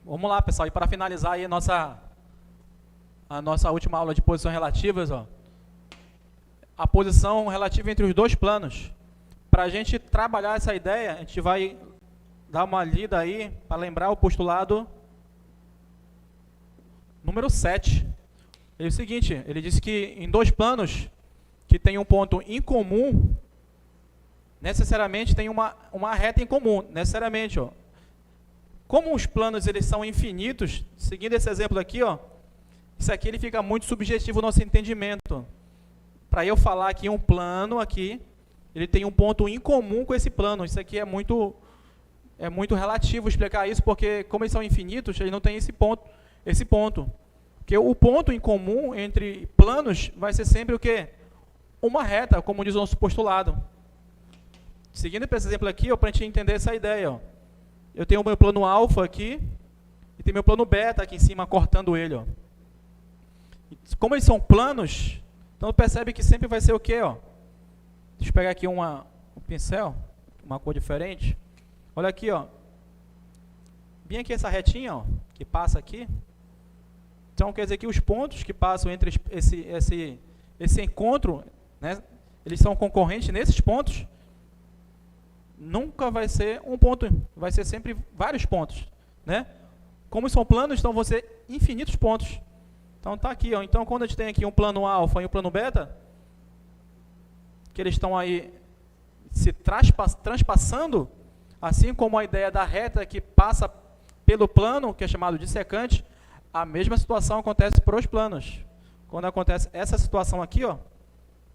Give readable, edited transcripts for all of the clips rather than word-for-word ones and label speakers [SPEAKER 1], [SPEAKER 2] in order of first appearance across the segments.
[SPEAKER 1] Vamos lá, pessoal, e para finalizar aí a nossa última aula de posições relativas, ó, a posição relativa entre os dois planos. Para a gente trabalhar essa ideia, a gente vai dar uma lida aí para lembrar o postulado número 7. É o seguinte, ele disse que em dois planos que tem um ponto em comum, necessariamente tem uma reta em comum, necessariamente, ó. Como os planos eles são infinitos, seguindo esse exemplo aqui, ó, isso aqui ele fica muito subjetivo o nosso entendimento. Para eu falar que um plano aqui, ele tem um ponto em comum com esse plano. Isso aqui é muito relativo explicar isso, porque como eles são infinitos, eles não têm esse ponto. Porque o ponto em comum entre planos vai ser sempre o quê? Uma reta, como diz o nosso postulado. Seguindo esse exemplo aqui, para a gente entender essa ideia, ó. Eu tenho o meu plano alfa aqui, e tem meu plano beta aqui em cima, cortando ele, ó. Como eles são planos, então percebe que sempre vai ser o quê, ó? Deixa eu pegar aqui um pincel, uma cor diferente. Olha aqui, ó. Bem aqui essa retinha, ó, que passa aqui. Então quer dizer que os pontos que passam entre esse encontro, né, eles são concorrentes nesses pontos. Nunca vai ser um ponto, vai ser sempre vários pontos, né? Como são planos, então vão ser infinitos pontos. Então tá aqui, ó. Então quando a gente tem aqui um plano alfa e um plano beta, que eles estão aí se transpassando, assim como a ideia da reta que passa pelo plano, que é chamado de secante, a mesma situação acontece para os planos. Quando acontece essa situação aqui, ó,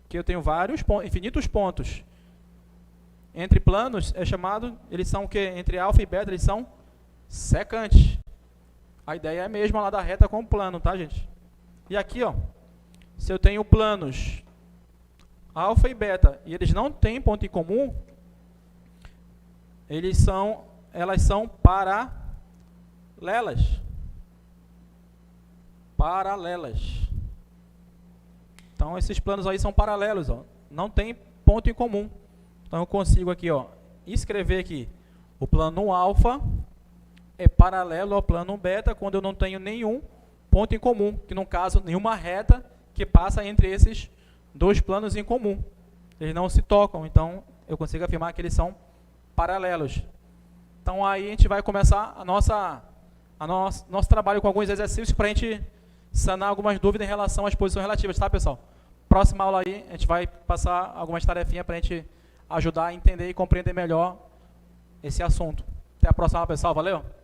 [SPEAKER 1] que eu tenho vários infinitos pontos entre planos, é chamado, eles são o quê? Entre alfa e beta, eles são secantes. A ideia é a mesma lá da reta com o plano, tá, gente? E aqui, ó, se eu tenho planos alfa e beta, e eles não têm ponto em comum, elas são paralelas. Então, esses planos aí são paralelos, ó, não tem ponto em comum. Então, eu consigo aqui, ó, escrever aqui, o plano alfa é paralelo ao plano beta quando eu não tenho nenhum ponto em comum, que no caso, nenhuma reta que passa entre esses dois planos em comum. Eles não se tocam, então eu consigo afirmar que eles são paralelos. Então, aí a gente vai começar nosso trabalho com alguns exercícios para a gente sanar algumas dúvidas em relação às posições relativas, tá, pessoal? Próxima aula aí, a gente vai passar algumas tarefinhas para a gente ajudar a entender e compreender melhor esse assunto. Até a próxima aula, pessoal. Valeu!